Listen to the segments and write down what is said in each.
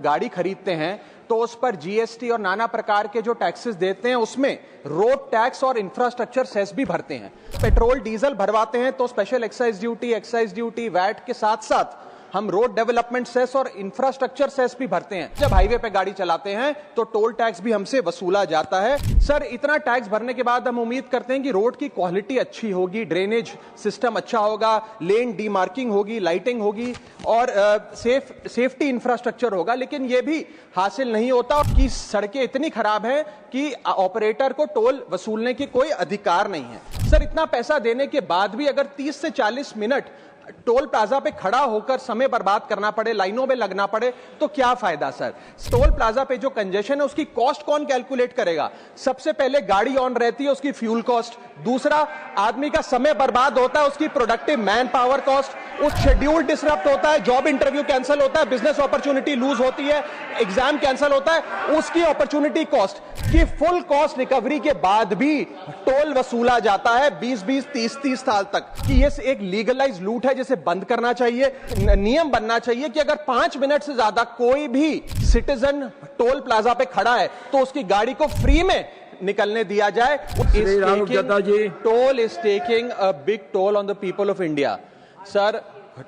गाड़ी खरीदते हैं तो उस पर जीएसटी और नाना प्रकार के जो टैक्सेस देते हैं उसमें रोड टैक्स और इंफ्रास्ट्रक्चर सेस भी भरते हैं। पेट्रोल डीजल भरवाते हैं तो स्पेशल एक्साइज ड्यूटी वैट के साथ साथ हम रोड डेवलपमेंट सेस और इंफ्रास्ट्रक्चर सेस भी भरते हैं। जब हाईवे पे गाड़ी चलाते हैं तो टोल टैक्स भी हमसे वसूला जाता है। सर, इतना टैक्स भरने के बाद हम उम्मीद करते हैं कि रोड की क्वालिटी अच्छी होगी, ड्रेनेज सिस्टम अच्छा होगा, लेन डीमार्किंग होगी, लाइटिंग होगी और सेफ्टी इंफ्रास्ट्रक्चर होगा, लेकिन यह भी हासिल नहीं होता कि सड़कें इतनी खराब हैं कि ऑपरेटर को टोल वसूलने की कोई अधिकार नहीं है। सर, इतना पैसा देने के बाद भी अगर 30 से 40 मिनट टोल प्लाजा पे खड़ा होकर समय बर्बाद करना पड़े, लाइनों में लगना पड़े, तो क्या फायदा सर? टोल प्लाजा पे जो कंजेशन है उसकी कॉस्ट कौन कैलकुलेट करेगा? सबसे पहले गाड़ी ऑन रहती है, उसकी फ्यूल कॉस्ट। दूसरा, आदमी का समय बर्बाद होता है, उसकी प्रोडक्टिव मैन पावर कॉस्ट। उस शेड्यूल डिसरप्ट होता है, जॉब इंटरव्यू कैंसिल होता है, बिजनेस अपॉर्चुनिटी लूज होती है, एग्जाम कैंसिल होता है, उसकी अपॉर्चुनिटी कॉस्ट की फुल कॉस्ट रिकवरी के बाद भी टोल वसूला जाता है 20-20, 30-30 साल तक। कि ये एक लीगलाइज लूट है जिसे बंद करना चाहिए। नियम बनना चाहिए कि अगर 5 मिनट से ज्यादा कोई भी सिटीजन टोल प्लाजा पे खड़ा है तो उसकी गाड़ी को फ्री में निकलने दिया जाए। Toll is taking a big toll on the people of India. Sir,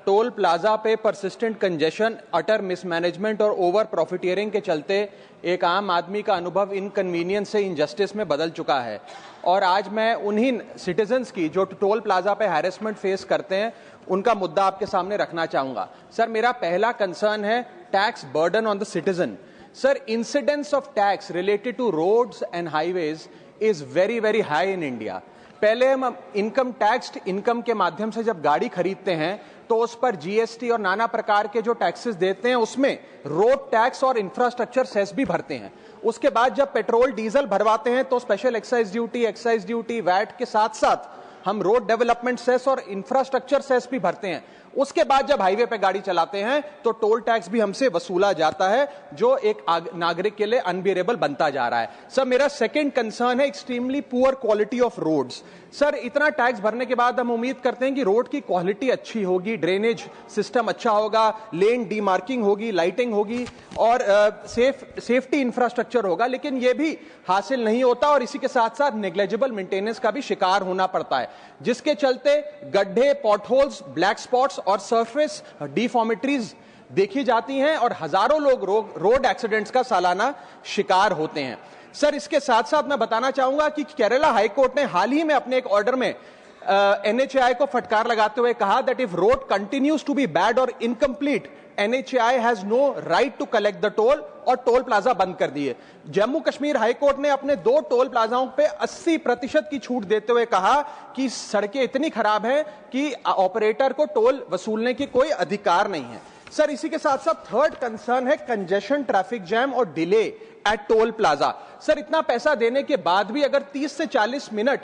toll plaza पे परसिस्टेंट कंजेशन, अटर मिसमैनेजमेंट और ओवर प्रॉफिटियरिंग के चलते एक आम आदमी का अनुभव इनकन्वीनियंस से इनजस्टिस में बदल चुका है। और आज मैं उन्हीं सिटीजन्स की जो टोल प्लाजा पे हैरेसमेंट फेस करते हैं उनका मुद्दा आपके सामने रखना चाहूंगा। सर, मेरा पहला कंसर्न है tax burden on the citizen. Sir, incidence of tax related to roads and highways is very very high in India. पहले हम इनकम टैक्स इनकम के माध्यम से जब गाड़ी खरीदते हैं तो उस पर जीएसटी और नाना प्रकार के जो टैक्सेस देते हैं उसमें रोड टैक्स और इंफ्रास्ट्रक्चर सेस भी भरते हैं। उसके बाद जब पेट्रोल डीजल भरवाते हैं तो स्पेशल एक्साइज ड्यूटी वैट के साथ साथ हम रोड डेवलपमेंट सेस और इंफ्रास्ट्रक्चर सेस भी भरते हैं। उसके बाद जब हाईवे पे गाड़ी चलाते हैं तो टोल टैक्स भी हमसे वसूला जाता है, जो एक नागरिक के लिए अनबियरेबल बनता जा रहा है। सर, मेरा सेकंड कंसर्न है extremely poor quality of roads. Sir, इतना टैक्स भरने के बाद हम उम्मीद करते हैं कि रोड की क्वालिटी अच्छी होगी, ड्रेनेज सिस्टम अच्छा होगा, लेन डीमार्किंग होगी, लाइटिंग होगी और सेफ्टी इंफ्रास्ट्रक्चर होगा, लेकिन यह भी हासिल नहीं होता और इसी के साथ साथ नेग्लिजिबल मेंटेनेंस का भी शिकार होना पड़ता है, जिसके चलते गड्ढे, पॉटहोल्स, ब्लैक स्पॉट्स और सरफेस डिफॉर्मिटीज देखी जाती हैं और हजारों लोग रोड एक्सीडेंट्स का सालाना शिकार होते हैं। सर, इसके साथ साथ मैं बताना चाहूंगा कि केरला हाईकोर्ट ने हाल ही में अपने एक ऑर्डर में एनएचएआई को फटकार लगाते हुए कहा that if road continues to be bad or incomplete, NHAI has no right to collect the toll और टोल प्लाजा बंद कर दिए। जम्मू कश्मीर हाईकोर्ट ने अपने 2 टोल प्लाजाओं पे 80% की छूट देते हुए कहा कि सड़कें इतनी खराब हैं कि ऑपरेटर को टोल वसूलने की कोई अधिकार नहीं है। सर, इसी के साथ साथ थर्ड कंसर्न है कंजेशन, ट्रैफिक जैम और delay at toll plaza. Sir, इतना पैसा देने के बाद भी अगर 30 से 40 मिनट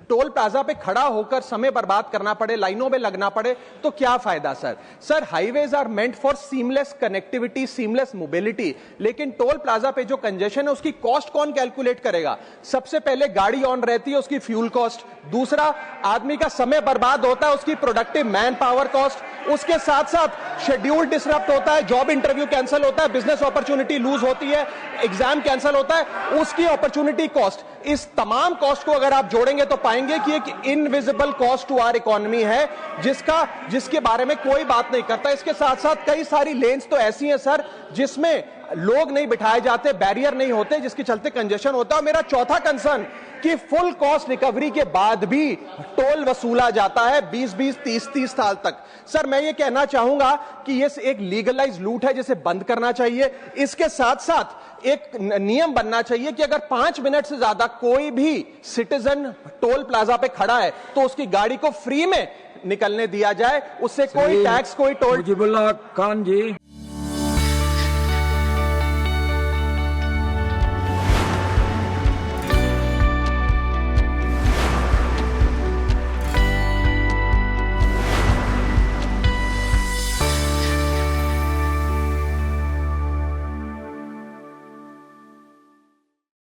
टोल प्लाजा पे खड़ा होकर समय बर्बाद करना पड़े, लाइनों में लगना पड़े, तो क्या फायदा sir? Sir, highways are meant for seamless connectivity, seamless mobility, लेकिन टोल प्लाजा पे जो कंजेशन है उसकी कॉस्ट कौन कैलकुलेट करेगा? सबसे पहले गाड़ी ऑन रहती है, उसकी फ्यूल कॉस्ट। दूसरा, आदमी का समय बर्बाद होता है, उसकी प्रोडक्टिव मैन पावर कॉस्ट। उसके साथ साथ शेड्यूल डिसरप्ट होता है, जॉब इंटरव्यू कैंसिल होता है, बिजनेस अपॉर्चुनिटी लूज होती है, एग्जाम कैंसिल होता है, उसकी अपॉर्चुनिटी कॉस्ट। इस तमाम कॉस्ट को अगर आप जोड़ेंगे तो पाएंगे कि एक invisible cost to our economy है जिसके बारे में कोई बात नहीं करता। इसके साथ साथ कई सारी लेन्स तो ऐसी हैं सर जिसमें लोग नहीं बिठाए जाते, बैरियर नहीं होते, जिसके चलते कंजेशन होता है। और मेरा चौथा कंसर्न कि फुल कॉस्ट रिकवरी के बाद भी टोल वसूला जाता है 20-20, 30-30 साल तक। सर, मैं ये कहना चाहूंगा कि ये एक लीगलाइज लूट है जिसे बंद करना चाहिए। इसके साथ साथ एक नियम बनना चाहिए कि अगर 5 मिनट से ज्यादा कोई भी सिटीजन टोल प्लाजा पे खड़ा है तो उसकी गाड़ी को फ्री में निकलने दिया जाए, उससे कोई टैक्स, कोई टोल। मुजीबुल्लाह खान जी।